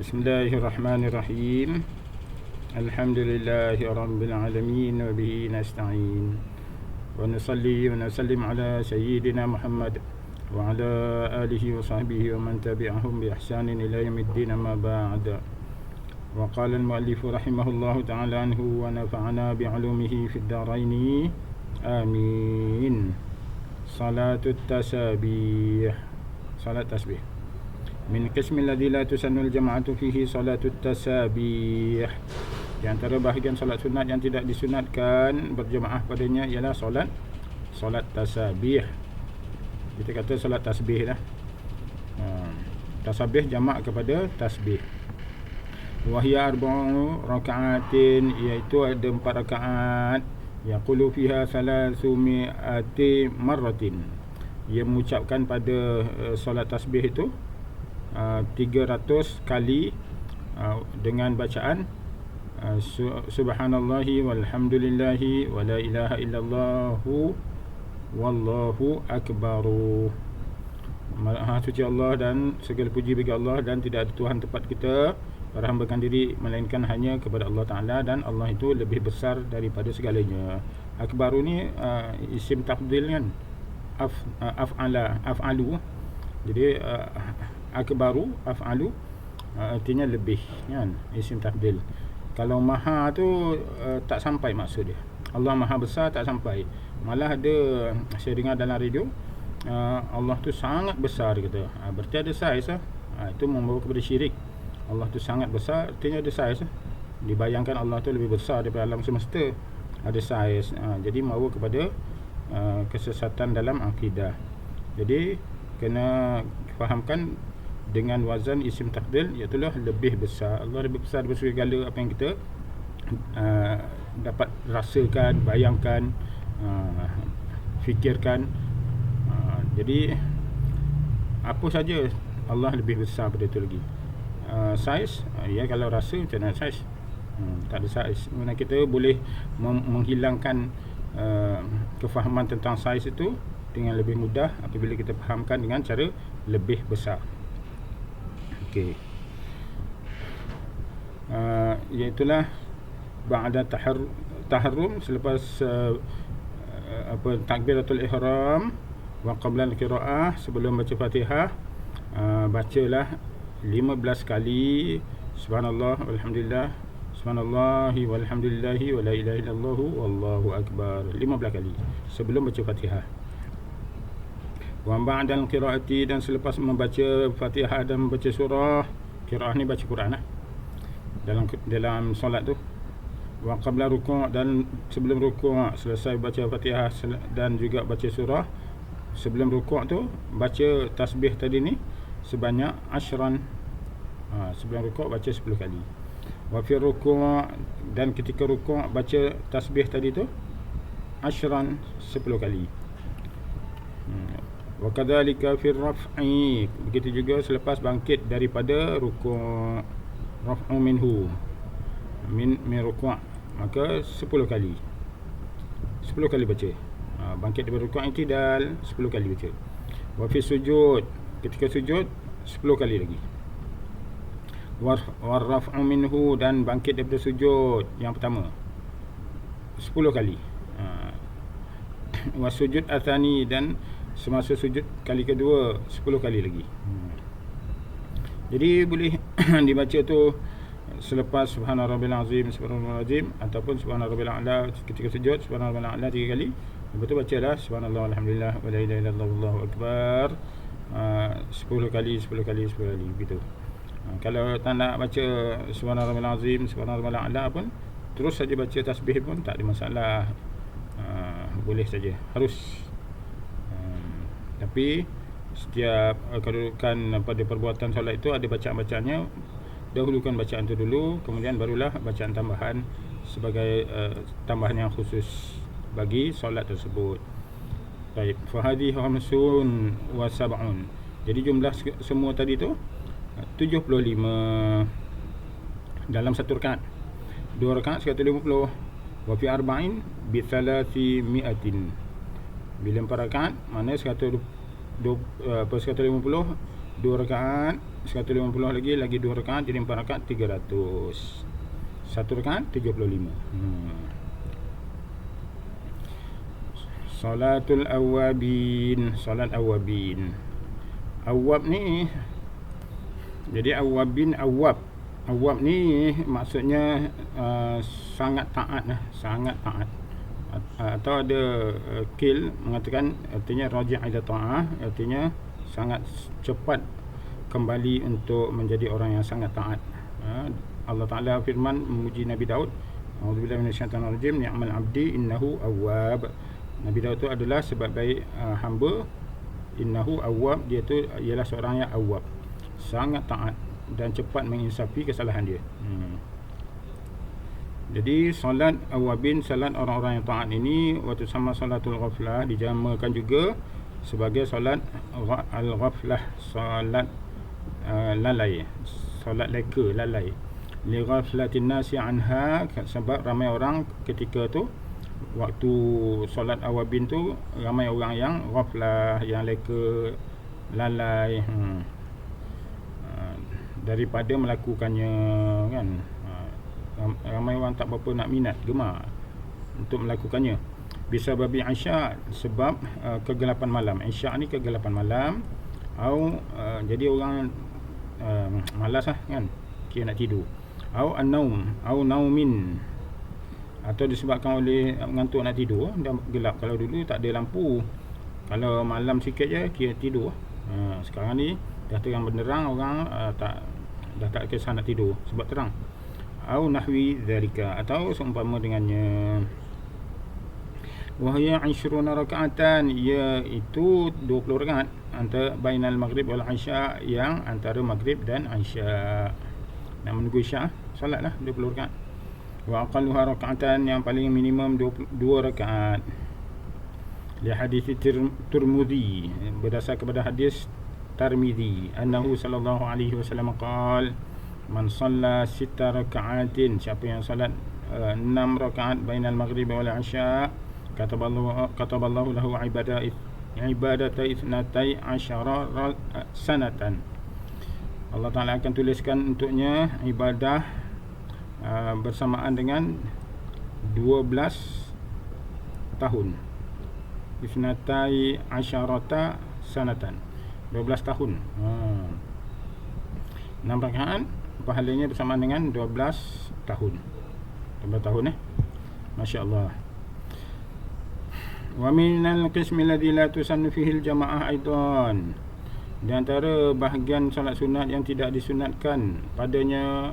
Bismillahirrahmanirrahim. Alhamdulillahi rabbil alamin wa bihi nasta'in. Wa nusalli wa nusallim ala sayyidina Muhammad wa ala alihi wa sahbihi wa man tabi'ahum bi ihsanin ila yaumiddin, amma ba'd. Wa qala al-muallif rahimahullahu ta'ala anhu wa nafa'ana bi 'ulumihi fid dharain. Amin. Salatut tasbih. Salat tasbih. Min qismil ladzi la tusannul jama'atu fihi salatut tasabih. Di antara bahagian solat sunat yang tidak disunatkan berjemaah padanya ialah solat tasabih. Kita kata solat tasbih lah. Tasabih jamak kepada tasbih. Wa hiya arba'u raka'atin, iaitu ada 4 rakaat. Yaqulu fiha 300 marratin. Ia mengucapkan pada solat tasbih itu 300 kali dengan bacaan subhanallahi walhamdulillahi wa la ilaha illallahu wallahu akbaru. Maha suci Allah dan segala puji bagi Allah, dan tidak ada Tuhan tempat kita berhambakan diri melainkan hanya kepada Allah Ta'ala, dan Allah itu lebih besar daripada segalanya. Akbaru ni isim tafdil kan, af'alu. Jadi akbaru, af'alu, artinya lebih kan, isim tafdil. Kalau maha tu tak sampai maksud dia. Allah maha besar tak sampai. Malah ada saya dengar dalam radio, Allah tu sangat besar kata. Berarti ada saiz lah. Itu membawa kepada syirik. Allah tu sangat besar, artinya ada saiz lah. Dibayangkan Allah tu lebih besar daripada alam semesta, ada saiz. Jadi membawa kepada kesesatan dalam akidah. Jadi kena fahamkan dengan wazan isim tafdil, iaitu lebih besar. Allah lebih besar daripada segala apa yang kita dapat rasakan, bayangkan, fikirkan. Jadi apa saja Allah lebih besar daripada itu lagi. Saiz, ya kalau rasa macam mana saiz? Tak ada saiz. Mana kita boleh menghilangkan kefahaman tentang saiz itu dengan lebih mudah apabila kita fahamkan dengan cara lebih besar. Okey. Iaitulah ba'da taharrum, selepas takbiratul ihram, wa qabla al-qiraah, sebelum baca Fatihah, bacalah 15 kali subhanallah walhamdulillah, subhanallahi walhamdulillahi wa la ilaha illallah wallahu akbar, 15 kali sebelum baca Fatihah. Wa ba'dal qiraati, dan selepas membaca Fatihah dan membaca surah, qiraah ni baca Quran lah dalam solat tu. Wa qabla ruku', dan sebelum ruku', selesai baca Fatihah dan juga baca surah, sebelum ruku' tu baca tasbih tadi ni sebanyak 10. Sebelum ruku' baca 10 kali. Wa fi ruku', dan ketika ruku' baca tasbih tadi tu 10 kali. Wa kadzalika fi raf'i, begitu juga selepas bangkit daripada ruku', raf'u minhu, min ruku', maka 10 kali. 10 kali baca. Bangkit daripada ruku' i'tidal, 10 kali baca. Wa fi sujud, ketika sujud 10 kali lagi. Wa raf'u minhu, dan bangkit daripada sujud yang pertama 10 kali. Wa sujud athani, dan semasa sujud kali kedua 10 kali lagi. Jadi boleh dibaca tu selepas subhana rabbil azim, subhanallah azim, ataupun subhana rabbil a'la ketika sujud, subhana rabbil a'la 3 kali. Lepas tu bacalah subhanallah walhamdulillah wa la ilaha illallah wallahu akbar 10 kali begitu. Kalau tak nak baca subhana rabbil azim, subhana rabbil a'la pun terus saja baca tasbih pun tak ada masalah. Boleh saja, harus. Tapi setiap kedudukan pada perbuatan solat itu ada bacaan-bacaannya. Dahulukan bacaan itu dulu, kemudian barulah bacaan tambahan sebagai tambahan yang khusus bagi solat tersebut. Baik, fa hadhihi khamsun wa sab'un. Jadi jumlah semua tadi tu 75 dalam satu rakaat. 2 rakaat 150. Wa fi arba'in bi 300. Bila 4 rakaat, mana 150 2 rakaat 150 lagi 2 rakaat jadi 4 rakaat 300. 1 rakaat 75. Salatul awabin, salat awabin. Awab ni, jadi awabin, awab ni maksudnya sangat taat lah, sangat taat. Atau ada kil mengatakan artinya raji' ila ta'ah, artinya sangat cepat kembali untuk menjadi orang yang sangat taat. Allah Ta'ala firman memuji Nabi Daud, a'udzubillahi minasyaitanir rajim, ni'mal 'abdi innahu awwab. Nabi Daud tu adalah sebaik-baik hamba. Innahu awwab, dia tu ialah seorang yang awwab, sangat taat dan cepat menginsafi kesalahan dia. Jadi solat awabin, salat orang-orang yang taat ini, waktu sama salatul ghaflah, dijamakan juga sebagai solat al-ghaflah, solat lalai, solat leka, lalai. Li ghaflatin nasi anha, sebab ramai orang ketika tu, waktu solat awabin tu, ramai orang yang ghaflah, yang leka, lalai, daripada melakukannya, kan. Ramai orang tak berapa nak minat, gemar untuk melakukannya. Bisa babi isya, sebab kegelapan malam. Isya ni kegelapan malam, atau jadi orang malas lah, kan, kira nak tidur. Au an-naum, au naumin, atau disebabkan oleh mengantuk nak tidur dan gelap. Kalau dulu tak ada lampu, kalau malam sikit je kira tidur. Sekarang ni dah terang benderang, orang dah tak kisah nak tidur sebab terang. Au nahwi dzalika, atau seumpama dengannya. Wa hiya 20 rakaatan, iaitu 20 rakaat antara bainal maghrib wal isya, yang antara maghrib dan isya. Nak menunggu isya, solatlah 20 rakaat. Wa aqalluha rakaatan, yang paling minimum 2 rakaat. Li hadis Tirmidzi, berdasar kepada hadis Tirmidzi, annahu sallallahu alaihi wasallam qala, man shalla 6 raka'atin, siapa yang salat 6 rakaat bainal maghrib wal isya, kataballahu lahu ibadata itsnatai asyara sanatan. Allah Ta'ala akan tuliskan untuknya ibadah bersamaan dengan 12 tahun. Itsnatai asyarata sanatan, 12 tahun. 6 rakaat pahalanya bersamaan dengan 12 tahun. 12 tahun Masya-Allah. Wa minal qismi alladhi la tusannu fihi al-jama'ah aidan. Di antara bahagian solat sunat yang tidak disunatkan padanya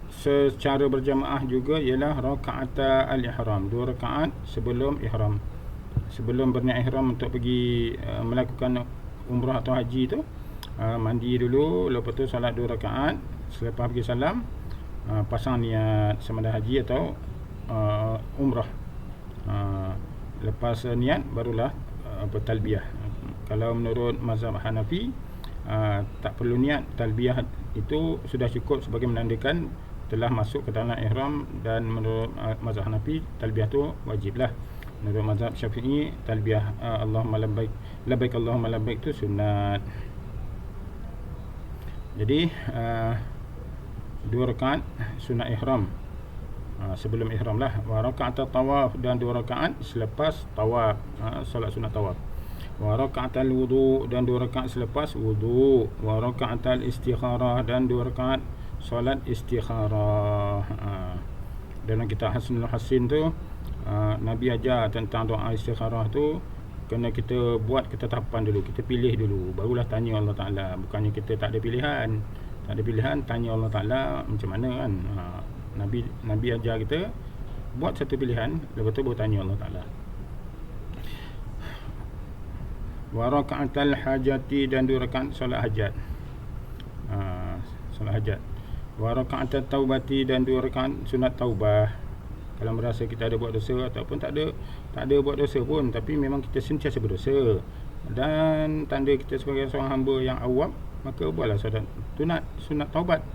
secara berjamaah juga ialah rakaat al-ihram, 2 rakaat sebelum ihram. Sebelum berniat ihram untuk pergi melakukan umrah atau haji tu, mandi dulu, lepas tu salat 2 rakaat, selepas pergi salam pasang niat sama ada haji atau umrah. Lepas niat barulah bertalbiyah. Kalau menurut mazhab Hanafi, tak perlu niat, talbiyah itu sudah cukup sebagai menandakan telah masuk ke dalam ihram. Dan menurut mazhab Hanafi, talbiyah tu wajiblah. Menurut mazhab Syafi'i, talbiyah Allahumma labbaik, labbaik Allahumma labbaik tu sunat. Jadi 2 rakaat sunat ihram, sebelum ihram lah. Wa rakaat tawaf, dan 2 rakaat selepas tawaf, solat sunat tawaf. Wa rakaat al-wudu, dan 2 rakaat selepas wudu. Wa rakaat al-istikharah, dan 2 rakaat solat istikharah. Dalam kitab Hasnul Hasin tu, Nabi ajar tentang doa istikharah tu, kena kita buat ketetapan dulu, kita pilih dulu, barulah tanya Allah Ta'ala. Bukannya kita tak ada pilihan, tanya Allah Ta'ala macam mana, kan. Nabi ajar kita buat satu pilihan, lepas tu baru tanya Allah Ta'ala. Wa raka'atal hajati, dan 2 rakaat solat hajat, solat hajat. Wa raka'atat taubati, dan 2 rakaat sunat taubah. Kalau merasa kita ada buat dosa ataupun tak ada buat dosa pun, tapi memang kita sentiasa berdosa, dan tanda kita sebagai seorang hamba yang awam, maka buatlah sunat taubat,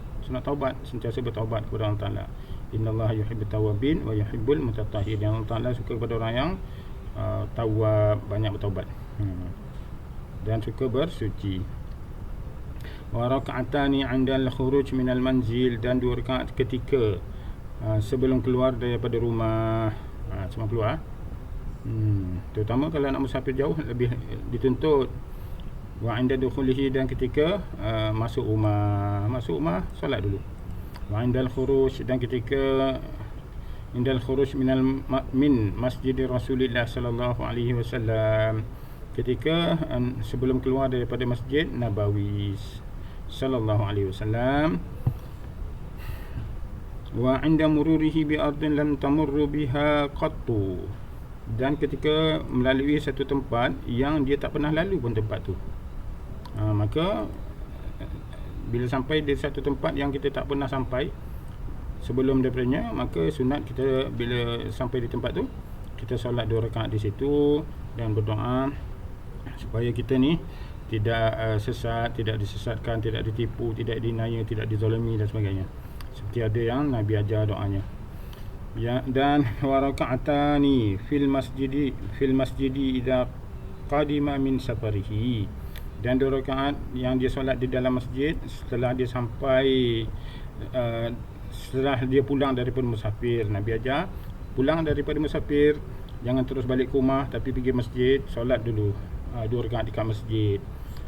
sentiasa bertaubat kepada Allah Ta'ala. Innallaha yuhibbut tawwabin wa yuhibbul mutatahhirin. Allah Ta'ala suka kepada orang yang tawab, banyak bertaubat, dan suka bersuci. wa rak'atani 'inda al-khuruj min al-manzil, dan 2 rakaat ketika sebelum keluar daripada rumah. Sebelum keluar, terutama kalau nak musafir jauh lebih dituntut. Wa 'inda dukhulihi, dan ketika masuk rumah solat dulu. Wa 'inda al-khuruj, dan ketika indal khuruj min masjid Rasulullah sallallahu alaihi wasallam, ketika sebelum keluar daripada Masjid Nabawi sallallahu alaihi wasallam. Wa 'inda mururihi bi ardin lam tamurru biha qattu, dan ketika melalui satu tempat yang dia tak pernah lalu pun tempat tu. Maka bila sampai di satu tempat yang kita tak pernah sampai sebelum daripadanya, maka sunat kita bila sampai di tempat tu, kita solat 2 rakaat di situ dan berdoa supaya kita ni tidak sesat, tidak disesatkan, tidak ditipu, tidak dinaya, tidak dizalimi dan sebagainya. Seperti ada yang Nabi ajar doanya. Ya, dan wa raka'atani fil masjidi idza qadima min safarihi, dan 2 rakaat yang dia solat di dalam masjid setelah dia sampai setelah dia pulang daripada musafir. Nabi ajar pulang daripada musafir jangan terus balik ke rumah, tapi pergi masjid, solat dulu 2 rakaat dekat masjid.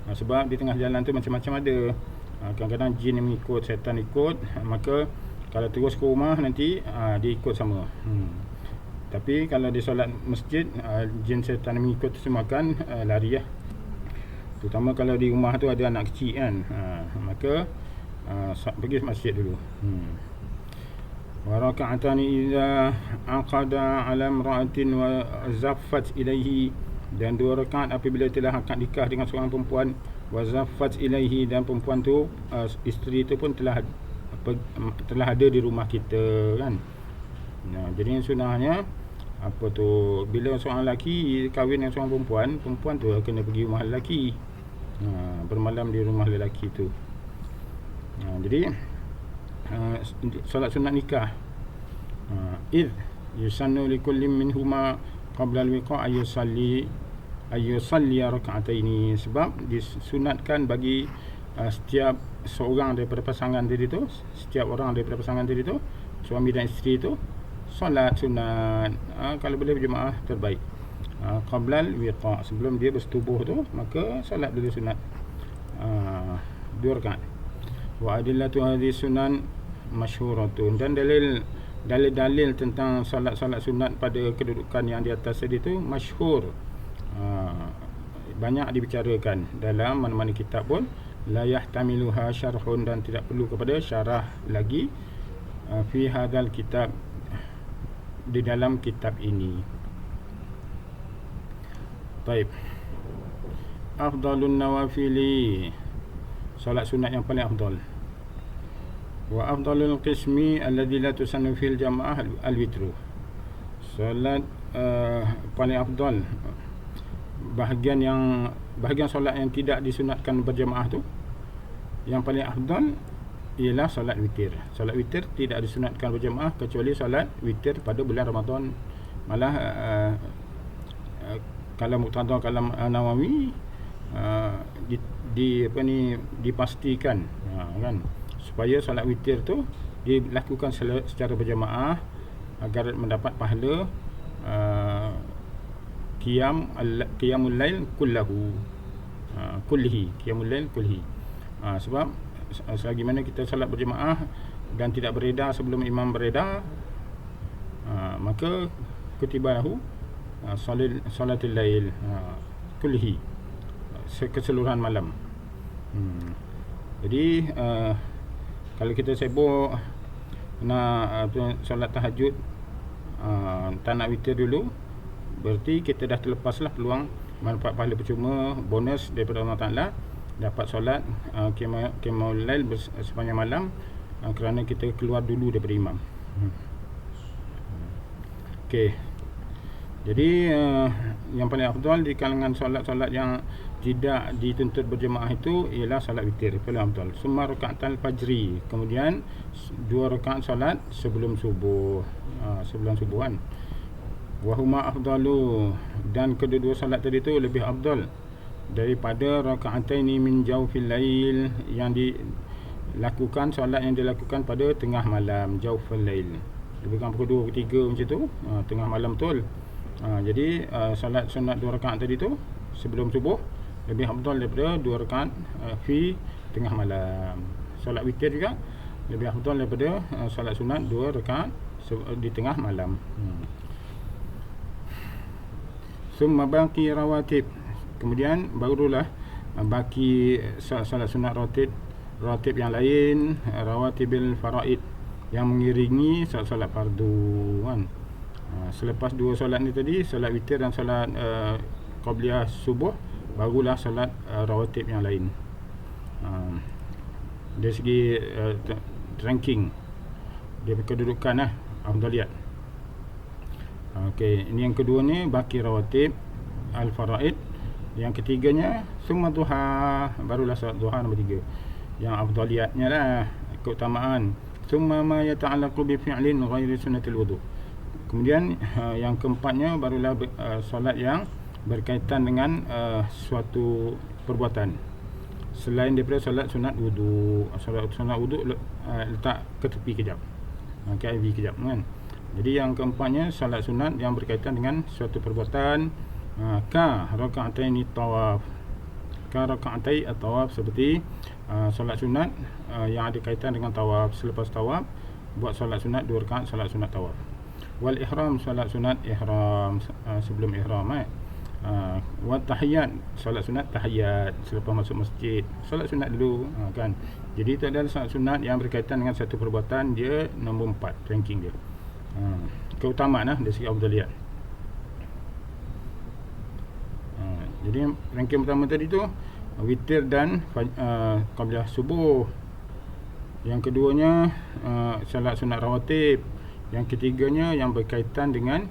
Sebab di tengah jalan tu macam-macam ada. Kadang-kadang jin yang mengikut, syaitan ikut, maka kalau terus ke rumah nanti dia ikut sama. Tapi kalau dia solat masjid, jin syaitan yang mengikut semua akan lari lah. Terutama kalau di rumah tu ada anak kecil kan, maka pergi masjid dulu. Wa raka'atani idza aqada 'ala imra'atin wa zaffat ilaihi, dan 2 rakaat apabila telah akad nikah dengan seorang perempuan, wa zaffat ilaihi, dan perempuan tu isteri tu pun telah ada di rumah kita kan. Jadi sunahnya apa tu, bila seorang lelaki kahwin dengan seorang perempuan tu kena pergi rumah lelaki, bermalam di rumah lelaki tu. Jadi solat sunat nikah, id yusannu likulli minhuma qabla al-wiqa' ayusalli rak'ataini, sebab disunatkan bagi setiap seorang daripada pasangan tadi tu, suami dan isteri tu, solat sunat kalau boleh berjemaah terbaik. Qabla al-wiqa', sebelum dia bersetubuh tu, maka solat dulu sunat 2 rakaat. Wa adillatu hadhihi sunan masyhuratun, dan dalil tentang solat-solat sunat pada kedudukan yang di atas tadi tu masyhur, banyak dibicarakan dalam mana-mana kitab pun. La yahtamiluha syarhun, dan tidak perlu kepada syarah lagi fi hadzal kitab, di dalam kitab ini. Baik. Afdalun nawafili, solat sunat yang paling afdal. Wa afdalul qismi alladhi la tusannu fil jamaah al-witru, solat paling afdal, bahagian solat yang tidak disunatkan berjamaah tu, yang paling afdal ialah solat witir. Solat witir tidak disunatkan berjamaah kecuali solat witir pada bulan Ramadan. Malah kalau Muqtada Kalam Nawawi dipastikan kan, supaya solat witir tu dilakukan secara berjamaah agar mendapat pahala qiyamul lail kullihi. Sebab selagi mana kita solat berjamaah dan tidak beredar sebelum imam beredar, maka kutibahu salatul lail kullihi, keseluruhan malam. Jadi kalau kita sibuk nak solat tahajud, tak nak witir dulu, berarti kita dah terlepaslah peluang manfaat pahala percuma, bonus daripada Allah Ta'ala, dapat solat qiyamul lail sepanjang malam, kerana kita keluar dulu daripada imam. Okey. Jadi yang paling afdal di kalangan solat-solat yang tidak dituntut berjemaah itu ialah solat witir, paling afdal. Summa raka'atul fajri, kemudian 2 rakaat solat sebelum subuh, subuhan. Wa huma afdalu, dan kedua-dua solat tadi tu lebih afdal daripada raka'ataini min jawfil lail, yang dilakukan, solat yang dilakukan pada tengah malam, jawful lail, lebih kurang pukul 2, pukul 3 macam tu, tengah malam betul. Jadi solat sunat 2 rakaat tadi tu sebelum subuh lebih afdal daripada 2 rakaat fi tengah malam. Solat witir juga lebih afdal daripada solat sunat 2 rakaat di tengah malam. Summa baqi rawatib, kemudian barulah baki solat sunat rawatib yang lain, rawatibil faraid, yang mengiringi solat fardu kan. Selepas 2 solat ni tadi, solat witir dan solat qabliyah subuh, barulah solat rawatib yang lain. Dari segi ranking, dia kedudukan afdaliyat. Okey, ini yang kedua ni baki rawatib al-faraid. Yang ketiganya summa duha, barulah solat duha nombor 3, yang afdaliyatnya lah, keutamaan. Summa ma yata'allaqu bi fi'lin ghairi sunnatil wudu. Kemudian yang keempatnya barulah solat yang berkaitan dengan suatu perbuatan selain daripada solat sunat wudu. Solat sunat wudu letak ke tepi kejap, KIV kejap kan. Jadi yang keempatnya solat sunat yang berkaitan dengan suatu perbuatan, ka raka'ataini tawaf, ka raka'atai at-tawaf, seperti solat sunat yang ada kaitan dengan tawaf. Selepas tawaf buat solat sunat 2 rakaat solat sunat tawaf. Wal ihram, solat sunat ihram, sebelum ihram. Wa tahiyat, solat sunat tahiyat selepas masuk masjid. Solat sunat dulu kan. Jadi itu adalah solat sunat yang berkaitan dengan satu perbuatan. Dia nombor 4 ranking dia, keutamaan dari segi afdaliyat. Jadi ranking pertama tadi tu witir dan qabliyah subuh. Yang keduanya solat sunat rawatib. Yang ketiganya yang berkaitan dengan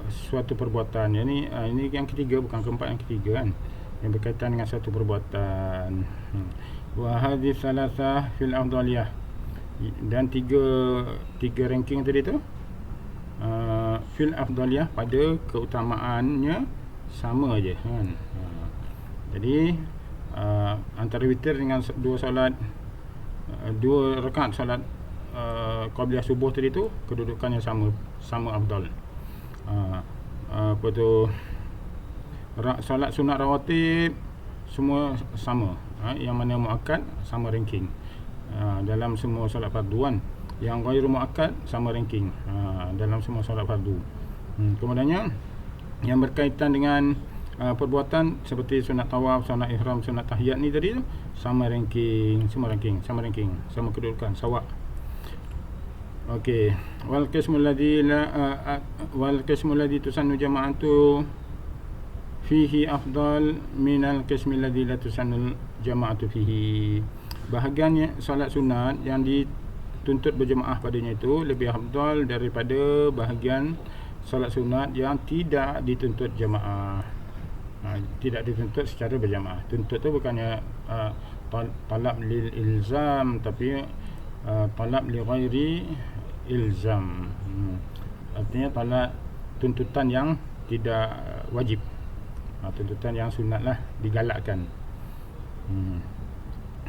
suatu perbuatan. Ini yang ketiga, bukan keempat, yang ketiga kan, yang berkaitan dengan suatu perbuatan. Wa hadhihi thalathah fil afdaliyah. Dan tiga ranking tadi tu fil afdaliyah, pada keutamaannya sama aja kan. Jadi antara witir dengan 2 rakaat solat qabliyah subuh tadi tu kedudukannya sama afdal. Apa tu, solat sunat rawatib semua sama, yang mana muakkad sama ranking dalam semua solat fardu kan. Yang ghairu muakkad sama ranking dalam semua solat fardu. Kemudiannya yang berkaitan dengan perbuatan seperti sunat tawaf, sunat ihram, sunat tahiyat ni tadi sama ranking, sama kedudukan, sawak. Okey, wal qismul ladzi tusannu jama'atu fihi afdal minal qismil ladzi la tusannu jama'atu fihi. Bahagian solat sunat yang dituntut berjemaah padanya itu lebih afdal daripada bahagian solat sunat yang tidak dituntut jemaah. Tidak dituntut secara berjemaah. Tuntut tu bukannya talab lil ilzam, tapi talab li ghairi ilzam. Artinya talab tuntutan yang tidak wajib, tuntutan yang sunat lah, digalakkan.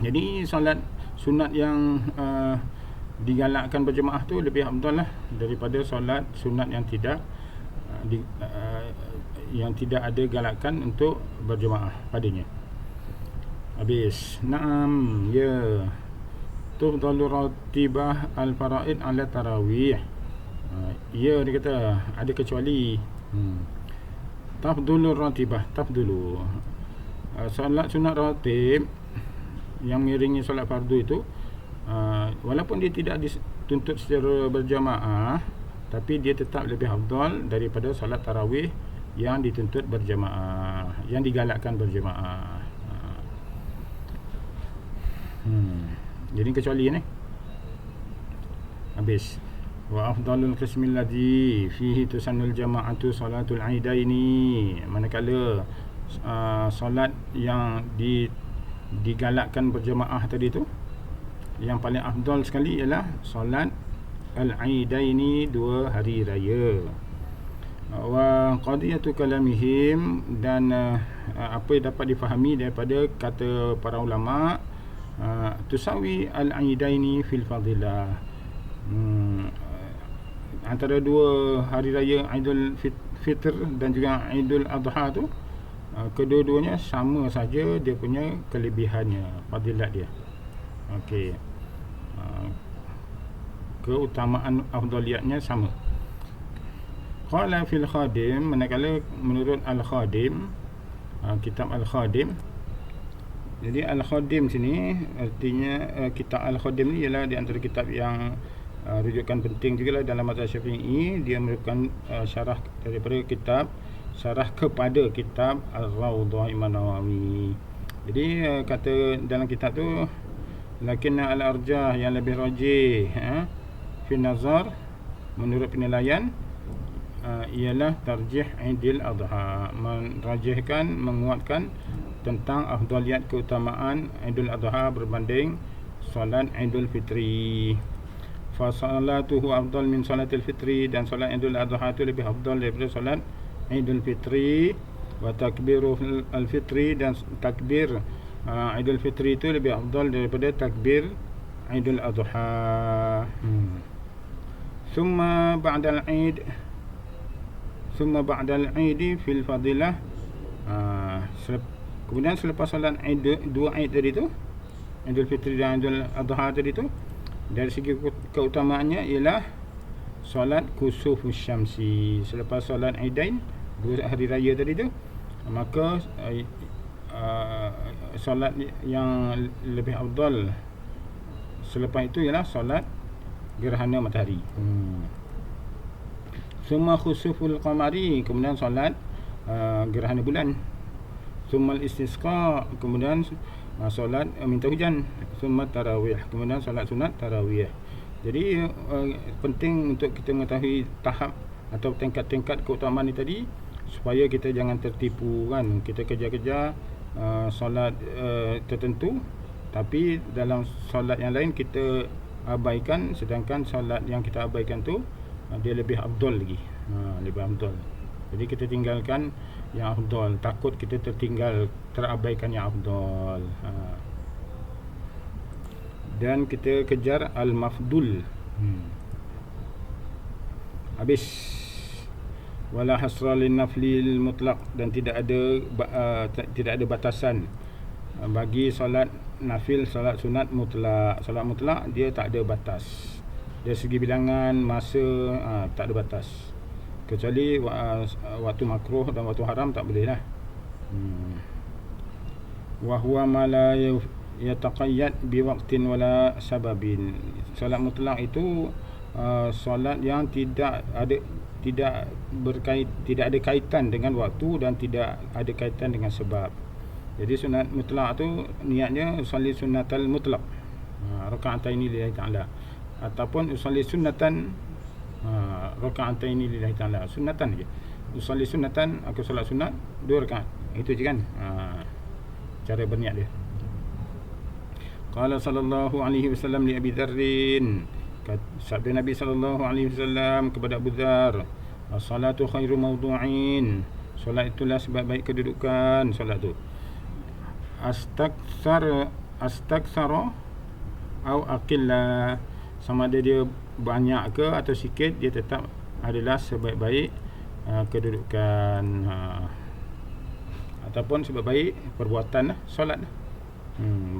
Jadi solat sunat yang digalakkan berjemaah tu lebih afdal lah daripada solat sunat yang tidak ada galakan untuk berjemaah padanya. Habis. Naam, ya. Tufdalu ratibah al-faraid ala tarawih. Ya, dia kata ada kecuali. Tafdulu ratibah, tafdulu. Solat sunat ratib yang mengiringi solat fardu itu, walaupun dia tidak dituntut secara berjamaah, tapi dia tetap lebih afdal daripada solat tarawih yang dituntut berjamaah, yang digalakkan berjamaah. Jadi kecuali ni. Habis. Wa afdalul qismil ladzi fihi tusannul jama'atu salatul aidaini. Manakala solat yang digalakkan berjamaah tadi tu, yang paling afdal sekali ialah solat al-aidaini, 2 hari raya. Wa qadiyatu kalamihim, dan apa yang dapat difahami daripada kata para ulama, tusawi al-aidaini fil fadilah. Antara dua hari raya Aidul Fitr dan juga Aidul Adha tu, kedua-duanya sama saja dia punya kelebihannya, fadilat dia. Okey. Keutamaan afdaliyatnya sama. Qala fil Khadim, manakala menurut Al-Khadim, kitab Al-Khadim. Jadi Al-Khadim sini artinya kitab Al-Khadim ni ialah di antara kitab yang rujukan penting jugalah dalam mazhab Syafi'i. Dia merupakan syarah daripada kitab, syarah kepada kitab Ar-Raudhah Imam Nawawi. Jadi kata dalam kitab tu, lakinna al-arjah, yang lebih rajih fi nazar, menurut penilaian, ialah tarjih Aidil Adha, merajihkan, menguatkan tentang afdaliyat keutamaan Aidul Adha berbanding solat Aidul Fitri. Fa salatuhu afdal min salatil fitri, dan solat Aidul Adha itu lebih afdal daripada solat Aidul Fitri. Wa takbirul al-fitri, dan takbir Aidul Fitri itu lebih afdal daripada takbir Aidul Adha. Summa ba'dal Aid, summa ba'dal Aid fil fadilah. Kemudian selepas solat Aid, dua Aid tadi tu, Aidul Fitri dan Aidul Adha tadi tu, dari segi keutamaannya ialah solat kusufus syamsi. Selepas solat Aidain, dua hari raya tadi tu, maka solat yang lebih afdal selepas itu ialah solat gerhana matahari. Summa khusuful qamari, kemudian solat gerhana bulan. Summa istisqa, kemudian solat minta hujan. Summa tarawih, kemudian solat sunat tarawih. Jadi penting untuk kita mengetahui tahap atau tingkat-tingkat keutamaan ini tadi, supaya kita jangan tertipu kan. Kita kejar-kejar solat tertentu, tapi dalam solat yang lain kita abaikan, sedangkan solat yang kita abaikan tu dia lebih afdal lagi, lebih afdal. Jadi kita tinggalkan yang afdal, takut kita terabaikan yang afdal. Dan kita kejar al-mafdul. Habis. Wala hasra lin naflil mutlaq, dan tidak ada batasan bagi solat nafil, solat sunat mutlak. Solat mutlak dia tak ada batas. Dari segi bilangan masa tak ada batas. Kecuali waktu makruh dan waktu haram tak boleh lah. Wa huwa ma la yataqayyad bi waqtin wala sababin. Solat mutlak itu solat yang tidak ada kaitan dengan waktu dan tidak ada kaitan dengan sebab. Jadi sunat mutlak tu niatnya usolli sunnatal mutlak, raka'ataini lillahi ta'ala, ataupun usolli sunnatan raka'ataini lillahi ta'ala. Sunnatan je, usolli sunnatan, aku solat sunat 2 rakaat. Itu je kan cara berniat dia. Qala sallallahu alaihi wasallam li Abi Dzarrin, sabda Nabi sallallahu alaihi wasallam kepada Abu Dzar, as-salatu khairu mawdu'in, solat itulah sebaik-baik kedudukan. Solat tu astakthara au aqilla, sama ada dia banyak ke atau sikit, dia tetap adalah sebaik-baik kedudukan, ataupun sebaik-baik perbuatan lah, solat lah.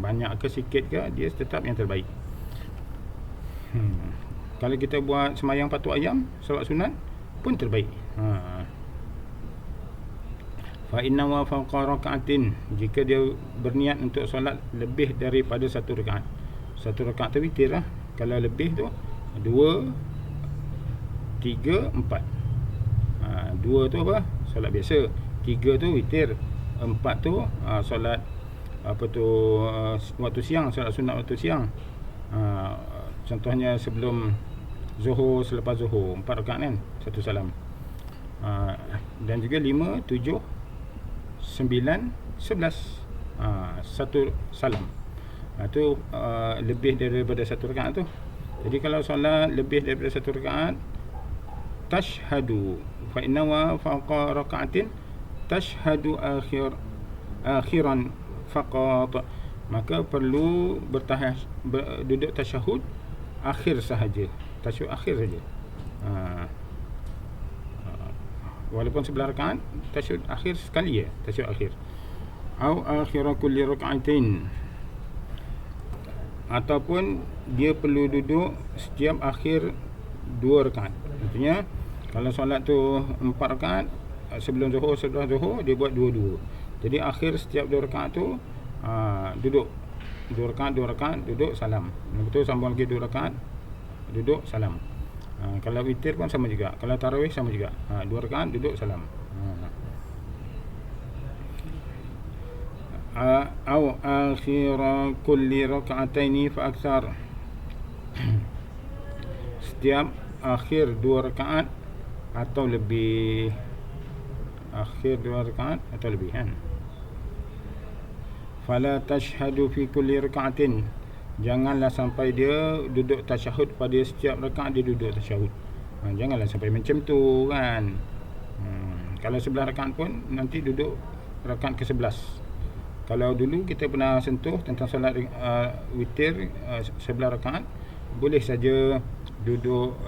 Banyak ke sikit ke, dia tetap yang terbaik. Kalau kita buat semayang patu ayam, solat sunat pun terbaik. Fa inna wa fawqa raka'atin, jika dia berniat untuk solat lebih daripada 1 rakaat. 1 rakaat tu witir lah. Kalau lebih tu 2, 3, 4. 2 tu apa? Solat biasa. 3 tu witir. 4 tu solat apa tu, waktu siang, solat sunat waktu siang. Contohnya sebelum Zuhur, selepas Zuhur 4 rakaat kan, 1 salam. Dan juga 5, 7, 9, 11 1 salam. Itu lebih daripada 1 rakaat tu. Jadi kalau solat lebih daripada 1 rakaat, tashhadu fa inna wa fawqa raka'atin tashhadu akhiran faqat, maka perlu duduk tasyahud akhir sahaja, tasyahud akhir saja. Walaupun sebelah rakaat tasyahud akhir sekali ya, tasyahud akhir. Au akhir kulli rak'atain, ataupun dia perlu duduk setiap akhir 2 rakaat. Maksudnya kalau solat tu 4 rakaat, sebelum zuhur, setelah zuhur dia buat 2-2. Jadi akhir setiap 2 rakaat tu duduk 2 rakaat duduk salam. Lepas tu sambung lagi 2 rakaat duduk salam. Kalau witir pun sama juga. Kalau tarawih sama juga. 2 rakaat duduk salam. Au akhir kulli rak'ataini fa akthar, setiap akhir 2 rakaat atau lebih. Akhir 2 rakaat atau lebih kan. Fala tashhadu fi kulli rak'atin, janganlah sampai dia duduk tasyahud pada setiap rakaat dia duduk tasyahud. Janganlah sampai macam tu kan. Kalau sebelah rakaat pun nanti duduk rakaat ke-11. Kalau dulu kita pernah sentuh tentang solat witir, sebelah rakaat boleh saja duduk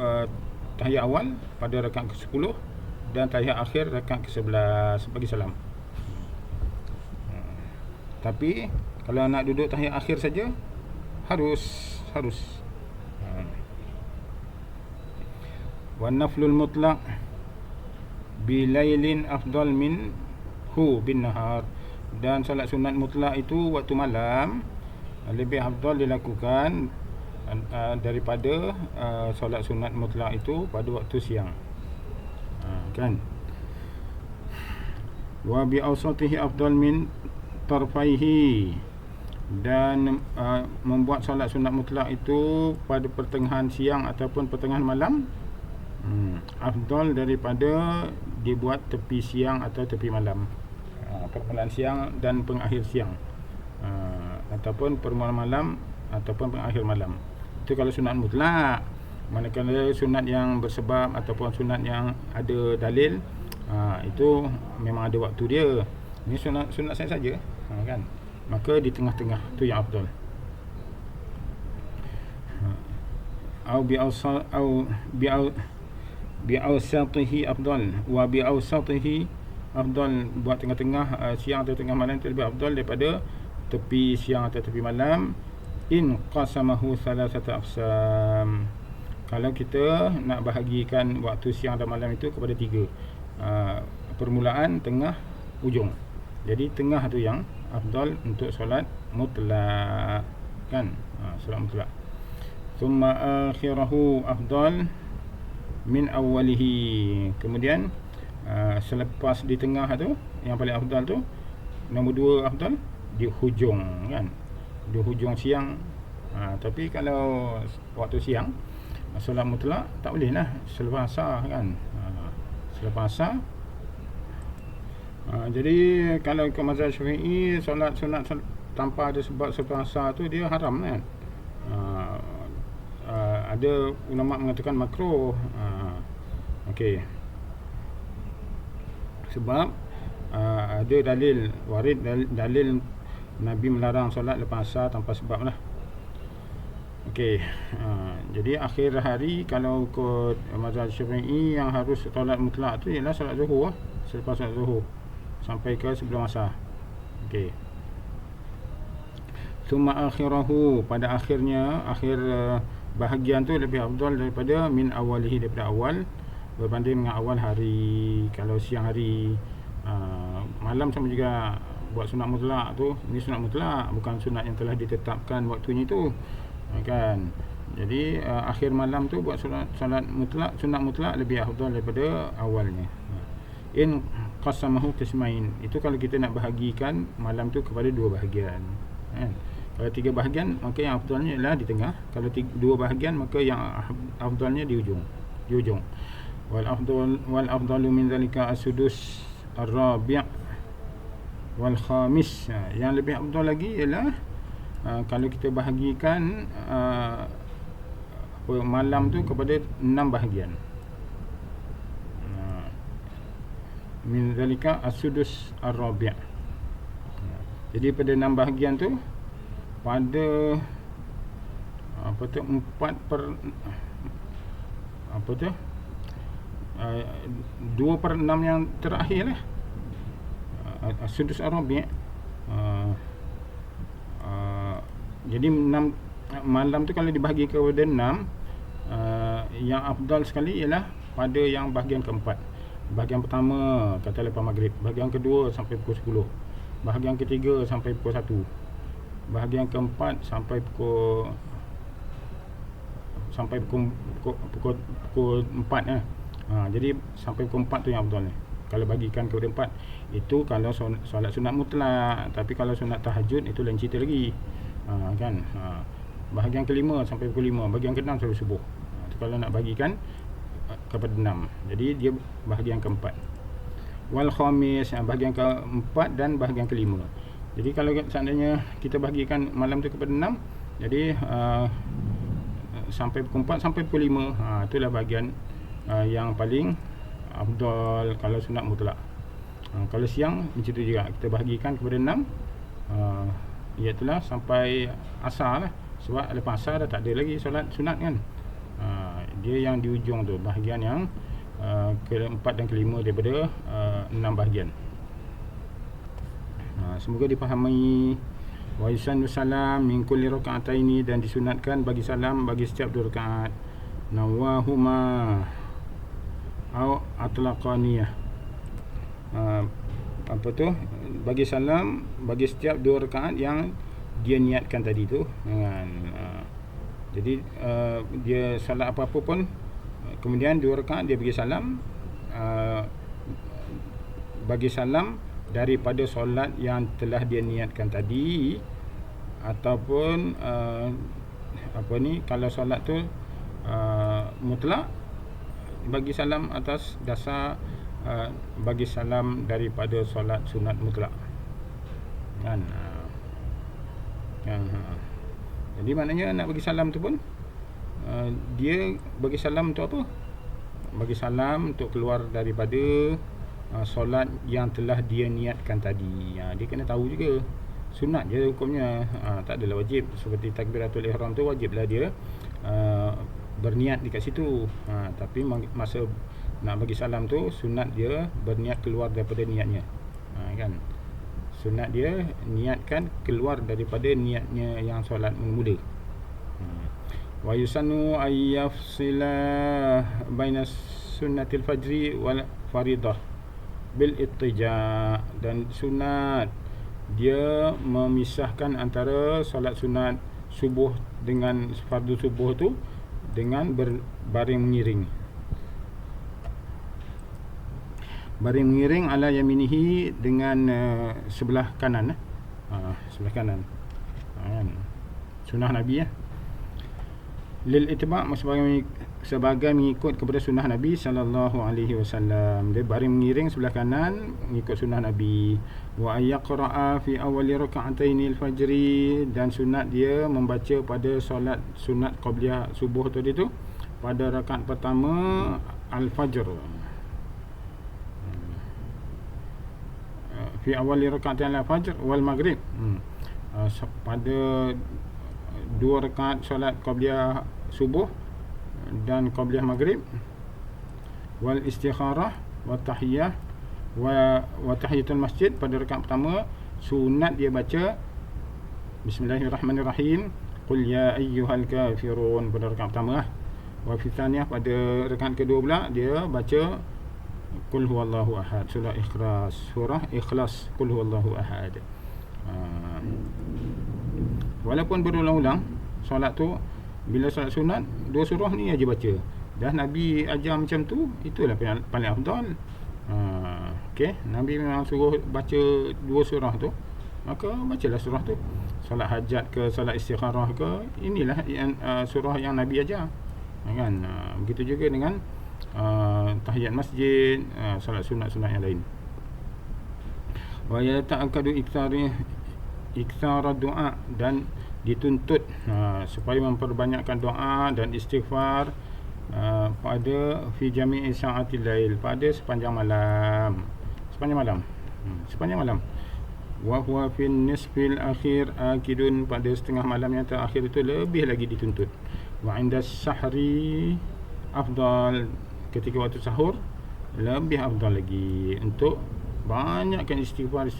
tahiyat awal pada rakaat ke-10 dan tahiyat akhir rakaat ke-11 bagi salam. Tapi kalau nak duduk tahiyat akhir saja harus wa naflul mutlaq bilailin afdal min bin nahar, dan solat sunat mutlak itu waktu malam lebih afdal dilakukan daripada solat sunat mutlak itu pada waktu siang. Kan? Wa bi awsatihi afdal min tarfaihi, dan membuat solat sunat mutlak itu pada pertengahan siang ataupun pertengahan malam afdal daripada dibuat tepi siang atau tepi malam. Permulaan siang dan pengakhir siang, ataupun permulaan malam ataupun pengakhir malam. Itu kalau sunat mutlak. Manakala sunat yang bersebab ataupun sunat yang ada dalil, itu memang ada waktu dia. Ini sunat saya saja, kan? Maka di tengah-tengah tu yang afdal. Bi awsatihi afdal wa bi awsatihi afdal, buat tengah-tengah siang atau tengah malam itu lebih afdal daripada tepi siang atau tepi malam. In qasamahu salasata aqsam, kalau kita nak bahagikan waktu siang dan malam itu kepada 3, permulaan, tengah, ujung. Jadi tengah tu yang afdal untuk solat mutlak, kan? Solat mutlak. Thumma akhirahu afdal min awwalihi, kemudian selepas di tengah tu yang paling afdal tu, nombor 2 afdal di hujung, kan? Di hujung siang. Tapi kalau waktu siang solat mutlak tak boleh lah selepas asar, kan? Selepas asar. Jadi kalau ikut mazhab Syafi'i, solat sunat tanpa ada sebab selepas asar tu dia haram, kan? Ada ulama mengatakan makruh. Okey, sebab ada dalil warid, dalil Nabi melarang solat lepas asar tanpa sebab lah. Okey, jadi akhir hari kalau ikut mazhab Syafi'i yang harus solat mutlak tu ialah solat zuhur, selepas solat zuhur sampai ke sebelum asar. Okey. Summa akhirahu, pada akhirnya, akhir bahagian tu lebih afdal daripada min awalihi, daripada awal, berbanding dengan awal hari. Kalau siang hari, malam sama juga buat sunat mutlak tu. Ini sunat mutlak, bukan sunat yang telah ditetapkan waktunya itu, kan? Jadi akhir malam tu buat sunat mutlak lebih afdal daripada awalnya. In qasamahu qismain, itu kalau kita nak bahagikan malam tu kepada 2 bahagian, kan? Kalau 3 bahagian, maka yang afdalnya ialah di tengah. Kalau 2 bahagian, maka yang afdalnya di ujung. Wal afdalu min zalika as-sudus ar-rabi' wal khamis. Yang lebih afdal lagi ialah kalau kita bahagikan malam tu kepada 6 bahagian. Min zalika as-sudus ar-rabi'. Jadi pada 6 bahagian tu, pada apa tu 4 per apa tu 2/6 yang terakhir lah, sudus Arabi. Jadi 6 malam tu kalau dibahagi kepada 6, yang afdal sekali ialah pada yang bahagian keempat. Bahagian pertama kata lepas maghrib, bahagian kedua sampai pukul 10, bahagian ketiga sampai pukul 1, bahagian keempat sampai pukul 4 jadi sampai pukul 4 tu yang afdal ni. Kalau bagikan kepada 4 itu kalau solat sunat mutlak. Tapi kalau sunat tahajud itu lain cerita lagi. Kan. Bahagian kelima sampai pukul 5, bahagian ke-6 sampai subuh. Itu kalau nak bagikan kepada 6. Jadi dia bahagian keempat. Wal khamis, bahagian keempat dan bahagian kelima. Jadi kalau seandainya kita bahagikan malam tu kepada 6, jadi sampai pukul 4 sampai pukul 5, itulah bahagian yang paling afdal kalau sunat mutlak. Kalau siang macam tu juga, kita bahagikan kepada 6, iaitulah sampai asar lah. Sebab lepas asar dah tak ada lagi solat sunat kan. Dia yang di ujung tu, bahagian yang keempat dan kelima daripada 6 bahagian. Semoga dipahami. Wa yusannu salam min kulli raka'ataini, dan disunatkan bagi salam bagi setiap 2 rakaat. Nawahuma au atlaqaniyah. Apa tu? Bagi salam bagi setiap 2 rakaat yang dia niatkan tadi tu. Jadi dia solat apa-apa pun, kemudian 2 rakaat dia bagi salam, bagi salam daripada solat yang telah dia niatkan tadi. Ataupun kalau solat tu mutlak, bagi salam atas dasar bagi salam daripada solat sunat mutlak kan. Jadi maknanya nak bagi salam tu pun dia bagi salam untuk apa? Bagi salam untuk keluar daripada solat yang telah dia niatkan tadi. Dia kena tahu juga sunat je hukumnya, tak adalah wajib. Seperti takbiratul ihram tu wajiblah dia berniat dekat situ. Tapi masa nak bagi salam tu sunat dia berniat keluar daripada niatnya. Kan, sunat dia niatkan keluar daripada niatnya yang solat mula. Wa yusannu ayyafsila baina sunnatil fajri wal faridah bil ittija, dan sunat dia memisahkan antara solat sunat subuh dengan fardu subuh tu dengan berbaring mengiring. Baring mengiring ala yaminihi, dengan sebelah kanan. Sebelah kanan. Sunnah Nabi ya. Lil itba' sebagai mengikut kepada sunnah Nabi sallallahu alaihi wasallam. Dia baring mengiring sebelah kanan mengikut sunnah Nabi. Wa ayaqra'a fi awwali raka'ataini al-fajri, dan sunat dia membaca pada solat sunat qabliyah subuh tadi tu pada rakaat pertama al-fajr. Fi awwali raka'atain al-fajr wal maghrib. Pada 2 rakaat solat qabliyah subuh dan qabliyah maghrib, wal istikharah wa tahiyah wa tahiyatul masjid. Pada rakaat pertama sunat dia baca bismillahirrahmanirrahim, qul ya ayyuhal kafirun pada rakaat pertama. Wa fi thaniyah pada rakaat kedua pula dia baca qul huwallahu ahad, surah ikhlas qul huwallahu ahad. Walaupun berulang-ulang solat tu, bila solat sunat 2 surah ni aja baca. Dah Nabi ajar macam tu, itulah paling afdal. Okey, Nabi memang suruh baca 2 surah tu, maka bacalah surah tu. Solat hajat ke, solat istikharah ke, inilah yang, surah yang Nabi ajar. Kan? Begitu juga dengan tahiyat masjid, solat sunat-sunat yang lain. Wa yata'akkadu iktsara doa, dan dituntut supaya memperbanyakkan doa dan istighfar pada fi jami'i sa'atil lail, pada sepanjang malam. Sepanjang malam. wa huwa fi nisfil akhir akidun, pada setengah malam yang terakhir itu lebih lagi dituntut. Wa inda sahri afdal, ketika waktu sahur lebih afdal lagi untuk banyakkan istighfar.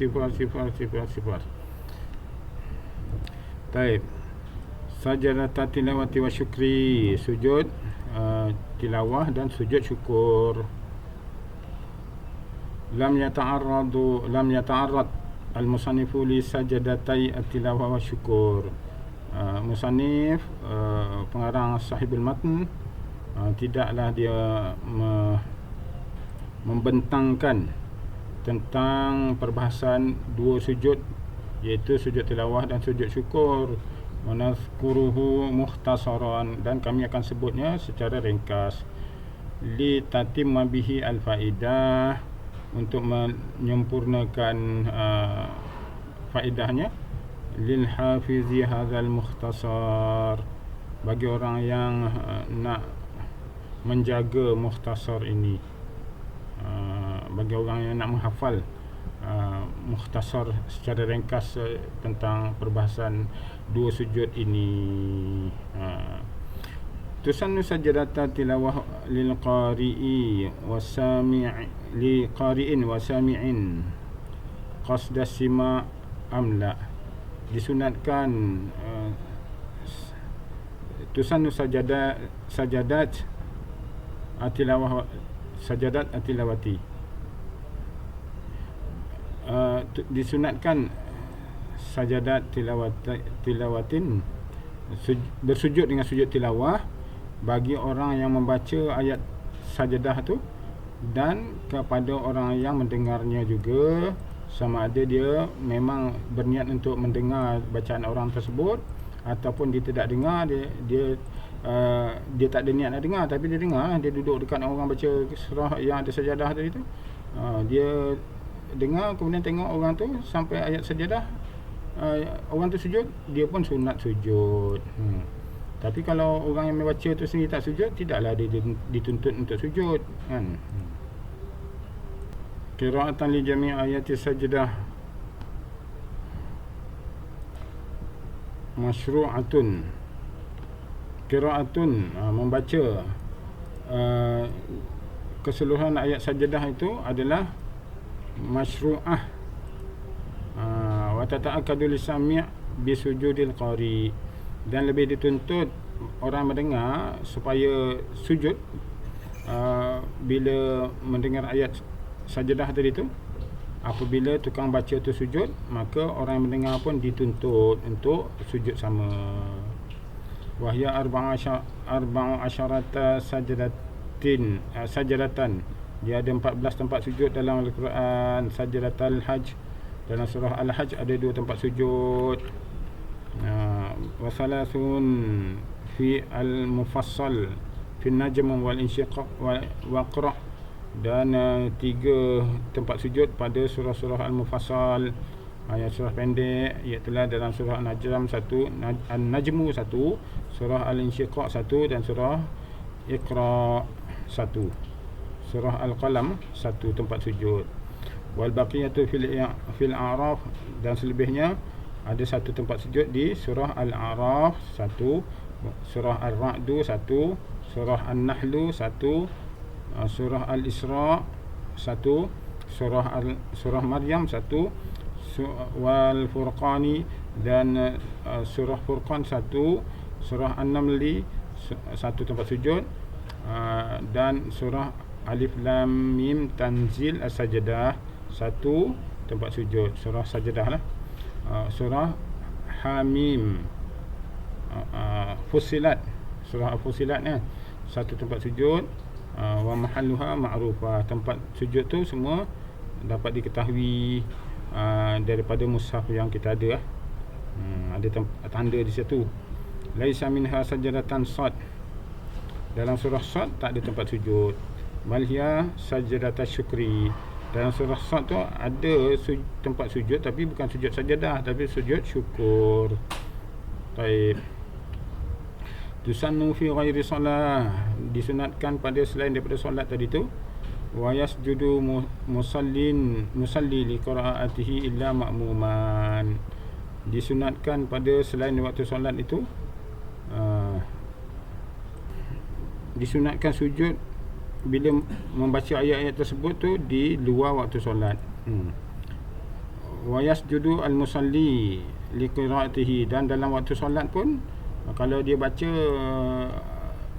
Taib. Sajadat tilawati wa syukri, sujud tilawah dan sujud syukur. Lam yata'arrad al-musannifu li sajadatai at-tilawah wa syukur. Musannif, pengarang sahibul matn, tidaklah dia membentangkan tentang perbahasan dua sujud, iaitu sujud tilawah dan sujud syukur. Manazkuruhu mukhtasaran, dan kami akan sebutnya secara ringkas. Li tatimma bihi al-faidah, untuk menyempurnakan faedahnya. Lil hafizi hadzal mukhtasar, bagi orang yang nak menjaga mukhtasar ini, bagi orang yang nak menghafal mukhtasar secara ringkas tentang perbahasan dua sujud ini. Tusannu sajadata tilawah lil qari'i wasami' li qari'in wa sami'in qasda sima amla, disunatkan tusannu sajadat atilawah, sajadat atilawati, disunatkan sajadat tilawatin, bersujud dengan sujud tilawah bagi orang yang membaca ayat sajadah tu, dan kepada orang yang mendengarnya juga, sama ada dia memang berniat untuk mendengar bacaan orang tersebut ataupun dia tidak dengar, dia tak ada niat nak dengar tapi dia dengar, dia duduk dekat orang baca surah yang ada sajadah tadi tu, dia dengar, kemudian tengok orang tu sampai ayat sajadah, orang tu sujud, dia pun sunat sujud. Tapi kalau orang yang membaca tu sendiri tak sujud, tidaklah dia dituntut untuk sujud, kan. Qira'atan li jami' ayati sajdah masyru'atun. Qira'atun, membaca keseluruhan ayat sajdah itu adalah masyru'ah. Wa tata'akkadu lisami' bisujudil qari, dan lebih dituntut orang mendengar supaya sujud bila mendengar ayat sajadah tadi tu. Apabila tukang baca tu sujud, maka orang yang mendengar pun dituntut untuk sujud sama. Wahya arba'u asyarata sajadatan, dia ada 14 tempat sujud dalam Al-Quran. Sajadatul Hajj, dalam surah Al-Hajj ada 2 tempat sujud. Wa salasun fi al-mufassal fi an-najm wal insyiqaq wa qra', dan 3 tempat sujud pada surah-surah al-mufassal, ayat surah pendek, iaitu dalam surah An-Najm 1, An-Najmu 1, surah Al-Insyiqaq 1, dan surah Iqra 1, surah Al-Qalam 1 tempat sujud. Wal baqiyatu fil A'raf, dan selebihnya ada 1 tempat sujud di surah Al-A'raf 1, surah Al-Ra'du 1, surah An-Nahlu 1, surah Al-Isra 1, surah Maryam 1, wal Furqani, dan surah Furqan 1, surah An-Namli 1 tempat sujud, dan surah Alif Lam Mim Tanzil As-Sajdah 1 tempat sujud, surah Sajdah lah. Surah Hamim, Fussilat, surah Fussilat ni 1 tempat sujud. Wa mahalluha ma'rufa, tempat sujud tu semua dapat diketahui daripada mushaf yang kita ada. Ada tanda di situ. Laisa minha sajadatan sad, dalam surah Sad tak ada tempat sujud. Bal hiya sajadatus syukri, dalam surah Sad tu ada tempat sujud, tapi bukan sujud sajadah, tapi sujud syukur. Baik. Tusannu fi ghairi solah, disunatkan pada selain daripada solat tadi tu. wa yasjudu musalli li qiraatihi illa ma'muman. Disunatkan pada selain waktu solat itu, disunatkan sujud bila membaca ayat-ayat tersebut tu di luar waktu solat. Wa yasjudu al-musalli li qiraatihi, dan dalam waktu solat pun kalau dia baca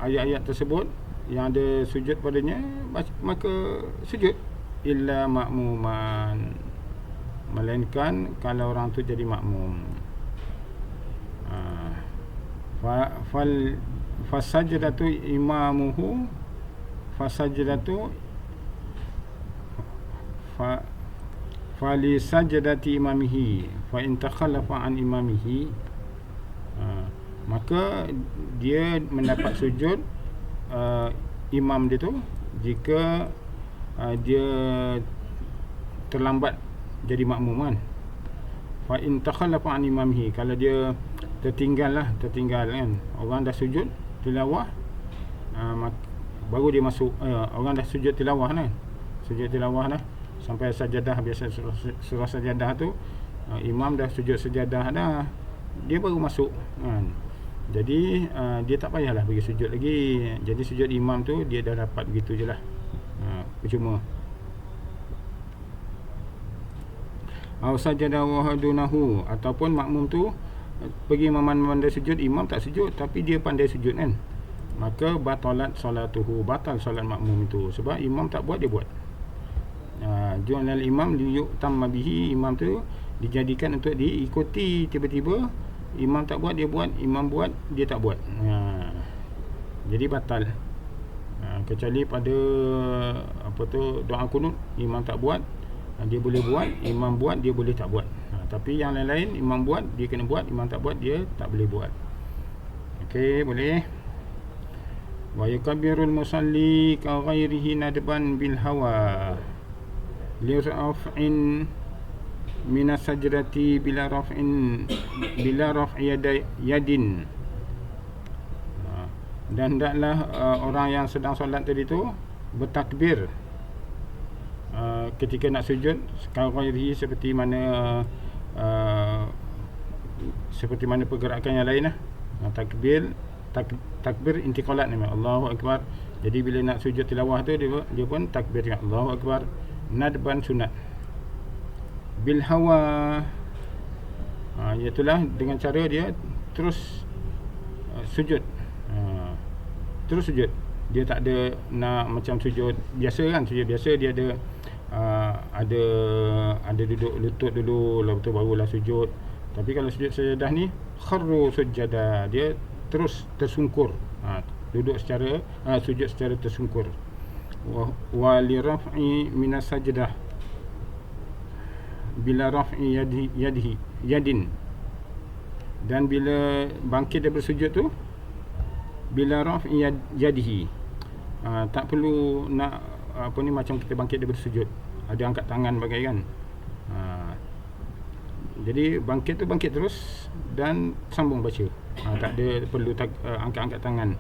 ayat-ayat tersebut yang ada sujud padanya, maka sujud illa ma'muman, melainkan kalau orang tu jadi makmum. Fasajdatu imamuhu fasajdatu fali sajdati imamihi fa in takhallafa an imamihi, maka dia mendapat sujud imam dia tu jika dia terlambat jadi makmum kan. Fa in takhallafa an imamihi, kalau dia tertinggal kan, orang dah sujud tilawah, baru dia masuk, orang dah sujud tilawah kan, sujud tilawah dah sampai sajadah, biasa surah sajadah tu, imam dah sujud sajadah dah, dia baru masuk kan. Jadi dia tak payahlah bagi sujud lagi. Jadi sujud imam tu dia dah dapat begitu je lah, percuma. Aw sajada wahadunahu, ataupun makmum tu pergi memandai sujud, imam tak sujud tapi dia pandai sujud kan, maka batalat solatuhu, batal solat makmum itu, sebab imam tak buat, dia buat. Ju'alal imam liyu'tamma bihi, imam tu dijadikan untuk diikuti. Tiba-tiba imam tak buat, dia buat, imam buat, dia tak buat. Jadi batal. Kecuali pada doa kunut, imam tak buat, dia boleh buat, imam buat, dia boleh tak buat. Tapi yang lain-lain, imam buat, dia kena buat, imam tak buat, dia tak boleh buat. Okey, boleh. Wa yukabbirul musalli ka ghairihi nadban bil hawa li raf'in minas sajdati bila raf'i yadin. Dan hendaklah orang yang sedang solat tadi tu bertakbir ketika nak sujud sekali, seperti mana pergerakan yang lain lah. Takbir intiqalat ni, Allahu akbar. Jadi bila nak sujud tilawah tu, dia pun takbir juga, Allahu akbar. Nadban sunat. Bil hawa, iaitulah dengan cara dia terus sujud, terus sujud. Dia tak ada nak macam sujud biasa kan. Sujud biasa dia ada duduk lutut dulu, lepas tu barulah sujud. Tapi kalau sujud sajadah ni kharru sujada, dia terus tersungkur, duduk secara sujud secara tersungkur. Wa li raf'i minas sajdah bila raf'i yadin, dan bila bangkit daripada sujud tu bila raf'i yadihi, tak perlu nak macam kita bangkit daripada sujud ada angkat tangan bagai kan. Jadi bangkit tu bangkit terus dan sambung baca, tak ada perlu angkat-angkat tangan.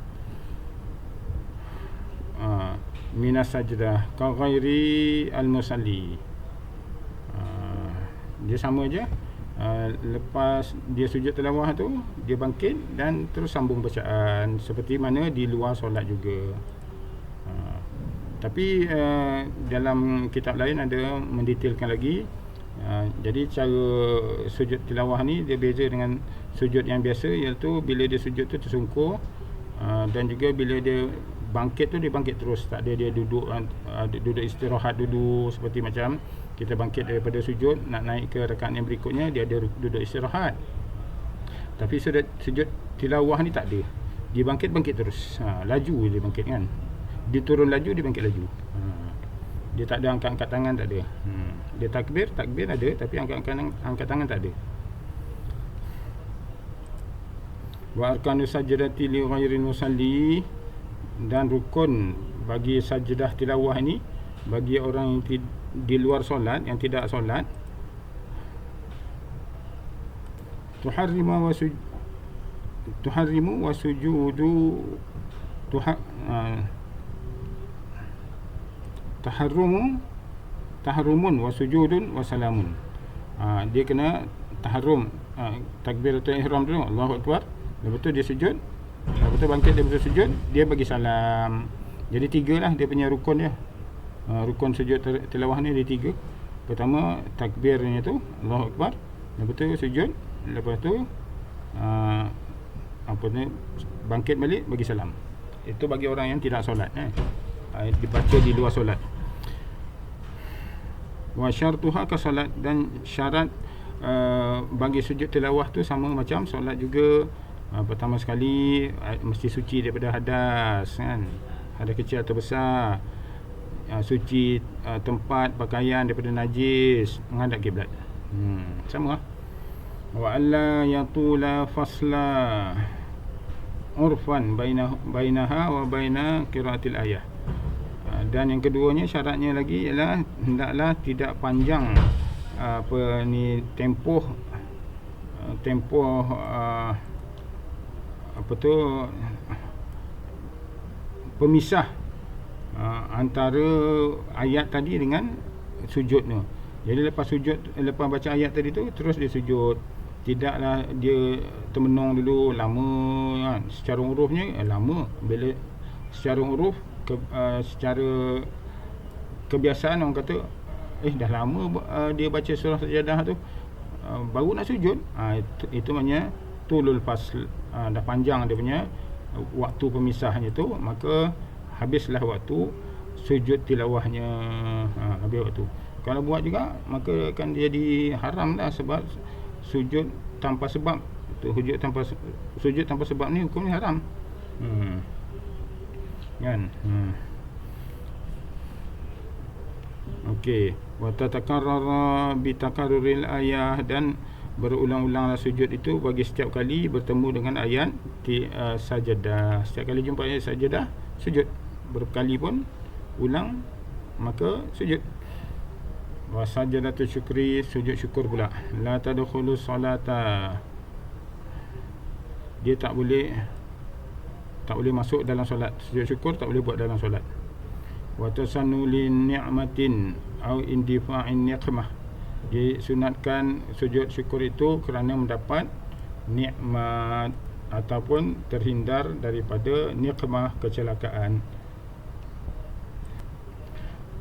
Minas sajdah ka ghairi al musalli, dia sama je. Lepas dia sujud tilawah tu, dia bangkit dan terus sambung bacaan seperti mana di luar solat juga. Tapi dalam kitab lain ada mendetailkan lagi. Jadi cara sujud tilawah ni dia beza dengan sujud yang biasa, iaitu bila dia sujud tu tersungkur, dan juga bila dia bangkit tu dia bangkit terus, tak ada dia duduk istirahat dulu. Seperti macam kita bangkit daripada sujud nak naik ke rakaat yang berikutnya, dia ada duduk istirahat. Tapi sujud tilawah ni tak ada, dia bangkit terus, laju dia bangkit kan. Dia turun laju, dia bangkit laju. Dia tak ada angkat-angkat tangan, tak ada. Dia takbir ada, tapi angkat tangan tak ada. Wa arkanu sajdati li ghairil musalli, dan rukun bagi sajdah tilawah ni bagi orang yang di luar solat, yang tidak solat. Tuharrimu wa sujudu taharrumun wa sujudun wa salamun. Dia kena taharrum, takbiratul ihram dulu, Allahu akbar, lepas tu dia sujud, lepas tu bangkit daripada sujud, dia bagi salam. Jadi 3 lah dia punya rukun dia. Rukun sujud tilawah ni dia 3. Pertama takbirnya tu Allahu akbar, lepas tu sujud, lepas tu bangkit balik bagi salam. Itu bagi orang yang tidak solat, dibaca di luar solat. Wa syartuha ka salat, dan syarat bagi sujud tilawah tu sama macam solat juga. Pertama sekali mesti suci daripada hadas, kan, hadas kecil atau besar. Suci tempat pakaian daripada najis, menghadap kiblat. Sama lah. Wa alla yatula fasla urfan bainaha wa baina qiraatil ayah. Dan yang keduanya, syaratnya lagi ialah hendaklah tidak panjang tempoh pemisah antara ayat tadi dengan sujudnya. Jadi lepas baca ayat tadi tu terus dia sujud. Tidaklah dia termenung dulu lama, kan. Secara urufnya lama. Bila secara uruf secara kebiasaan orang kata dah lama dia baca surah Sajadah tu, baru nak sujud. Itu maknanya tulul fasl, dah panjang dia punya waktu pemisahnya tu, maka habislah waktu sujud tilawahnya. Habis waktu. Kalau buat juga maka akan jadi haram dah, sebab sujud tanpa sebab tu, sujud tanpa sebab ni hukumnya haram. Kan. Okey, wa tatakarrara bi takarruril ayah, dan berulang-ulanglah sujud itu bagi setiap kali bertemu dengan ayat sajadah. Setiap kali jumpa ayat sajadah, sujud. Berkali pun ulang, maka sujud. Wa sajadatu syukri, sujud syukur pula. La tadkhulu salata, dia tak boleh masuk dalam solat. Sujud syukur tak boleh buat dalam solat. Wa tasannu li ni'matin au indifa'in niqmah, disunatkan sujud syukur itu kerana mendapat nikmat ataupun terhindar daripada niqmah, kecelakaan.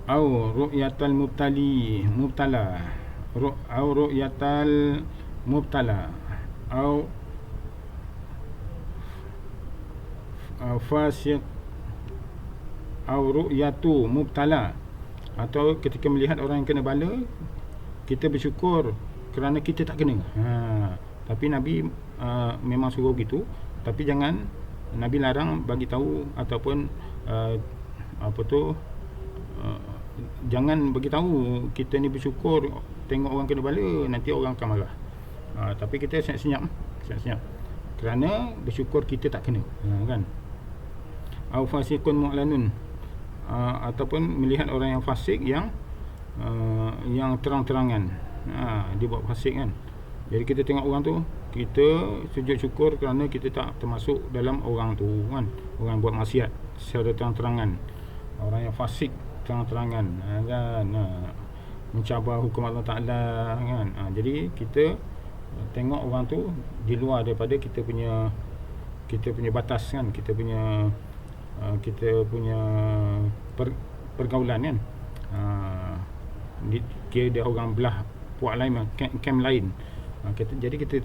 Au ru'yatal mubtala, au ru'yatal mubtala, au fasiq, au ru'yatu mubtala, atau ketika melihat orang yang kena bala, kita bersyukur kerana kita tak kena. Tapi Nabi memang suruh begitu, tapi jangan, Nabi larang bagi tahu ataupun jangan bagi tahu kita ni bersyukur tengok orang kena bala, nanti orang akan marah. Tapi kita senyap kerana bersyukur kita tak kena, kan. Au fasiqun mu'lanun, ataupun melihat orang yang fasik yang terang-terangan, dia buat fasik, kan. Jadi kita tengok orang tu, kita sujud syukur kerana kita tak termasuk dalam orang tu, kan. Orang buat maksiat secara terang-terangan, orang yang fasik terang-terangan, kan, mencabar hukum Allah Ta'ala, kan. Jadi kita tengok orang tu di luar daripada kita punya batas, kan. Kita punya pergaulan, kan. Dia orang belah puak lain, camp lain. Jadi kita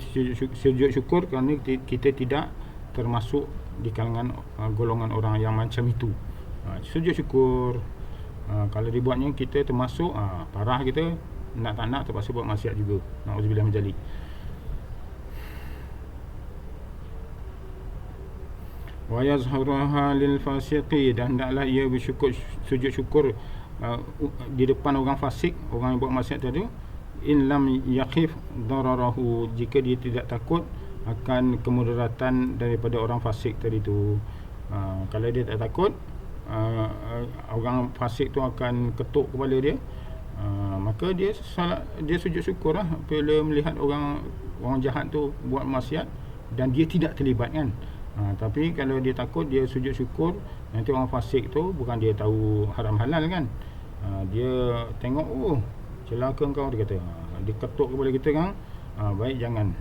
sujud syukur kerana kita tidak termasuk di kalangan golongan orang yang macam itu. Sujud syukur. Kalau dibuatnya kita termasuk, parah kita, nak tak nak terpaksa buat maksiat juga. Na'udzubillah min dzalik. Wa yazharuha lil fasiqi, dan hendaklah ia bersyukur, sujud syukur di depan orang fasik, orang yang buat maksiat tadi. In lam yakhif dararahu, jika dia tidak takut akan kemudaratan daripada orang fasik tadi tu. Kalau dia tak takut orang fasik tu akan ketuk kepala dia, maka dia sujud syukur lah bila melihat orang jahat tu buat maksiat dan dia tidak terlibat, kan. Tapi kalau dia takut, dia sujud syukur nanti orang fasik tu bukan dia tahu haram halal, kan. Dia tengok, celaka kau, dia kata. Dia ketuk kepada kita kan, baik jangan.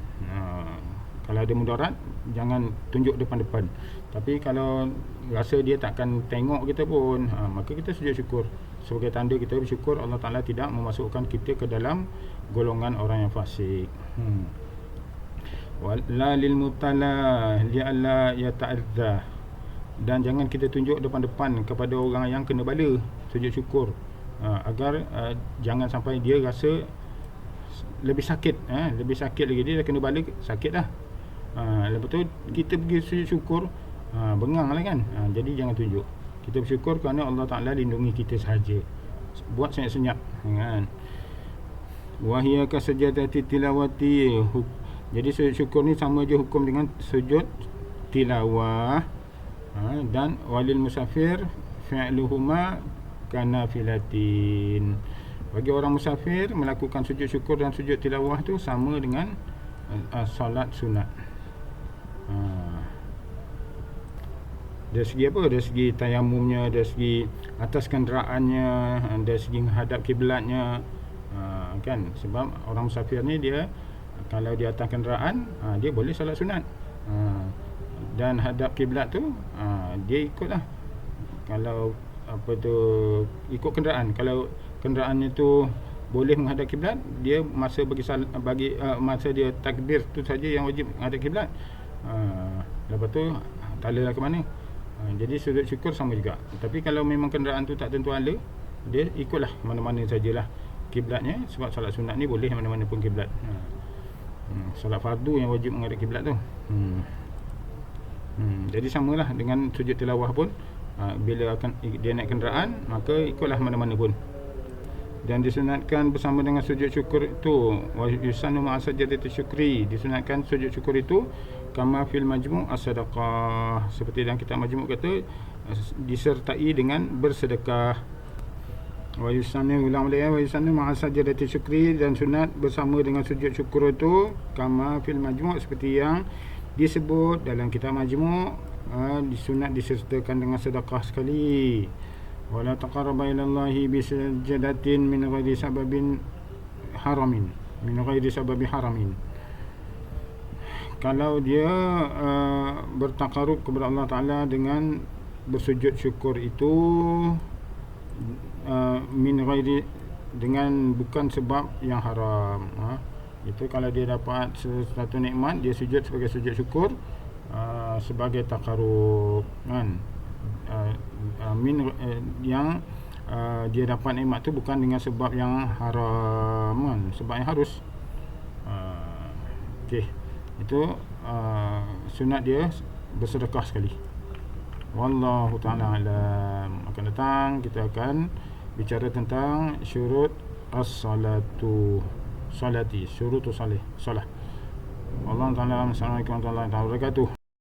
Kalau ada mudarat, jangan tunjuk depan-depan. Tapi kalau rasa dia takkan tengok kita pun, maka kita sujud syukur. Sebagai tanda kita bersyukur Allah Ta'ala tidak memasukkan kita ke dalam golongan orang yang fasik. Wala lil mutala li'alla yata'adza. Dan jangan kita tunjuk depan-depan kepada orang yang kena bala, sujud syukur, agar jangan sampai dia rasa lebih sakit. Lebih sakit lagi, dia dah kena bala, sakit dah. Lepas tu kita pergi sujud syukur, bengang lah kan. Jadi jangan tunjuk. Kita bersyukur kerana Allah Ta'ala lindungi kita sahaja. Buat senyap-senyap kan. Wahia kasajadati tilawati. Jadi sujud syukur ni sama je hukum dengan sujud tilawah. Dan walil musafir fi'luhuma kanafilatin. Bagi orang musafir, melakukan sujud syukur dan sujud tilawah tu sama dengan solat sunat. Dari segi apa? Dari segi tayamumnya, dari segi atas kenderaannya, dari segi menghadap kiblatnya, kan. Sebab orang musafir ni dia, kalau di atas kenderaan, dia boleh solat sunat. Dan hadap kiblat tu, dia ikutlah. Kalau apa tu, ikut kenderaan. Kalau kenderaannya tu boleh menghadap kiblat, dia masa masa dia takbir tu saja yang wajib menghadap kiblat. Lepas tu tak adalah ke mana. Jadi sujud syukur sama juga. Tapi kalau memang kenderaan tu tak tentu ala, dia ikutlah mana-mana sajalah kiblatnya. Sebab solat sunat ni boleh mana-mana pun kiblat. Solat fardu yang wajib menghadap kiblat tu. Jadi samalah dengan sujud tilawah pun, bila dia naik kenderaan, maka ikutlah mana-mana pun. Dan disunatkan bersama dengan sujud syukur itu, wa yusannu ma'a sajdati syukri. Disunatkan sujud syukur itu kama fil majmu' as-sadaqah, seperti dalam kitab majmu' kata, disertai dengan bersedekah. Wa yusannu wa yusannu ma'a sajdati syukri, dan sunat bersama dengan sujud syukur itu kama fil majmu', seperti yang disebut dalam kitab majmu', disunat disertakan dengan sedekah sekali. Wala taqarraba ila Allahi bi sajdatin min ghairi sababin haramin, kalau dia bertakarub kepada Allah Ta'ala dengan bersujud syukur itu, min ghairi, dengan bukan sebab yang haram. Itu kalau dia dapat sesuatu nikmat, dia sujud sebagai sujud syukur, sebagai takarub kan. Yang dia dapat nikmat tu bukan dengan sebab yang haram kan, sebab yang harus. Okey, itu sunat dia bersedekah sekali. Wallahu ta'ala alam. Akan datang kita akan bicara tentang syurut salati, syurutu salah. Allah Ta'ala. Assalamualaikum warahmatullahi wabarakatuh.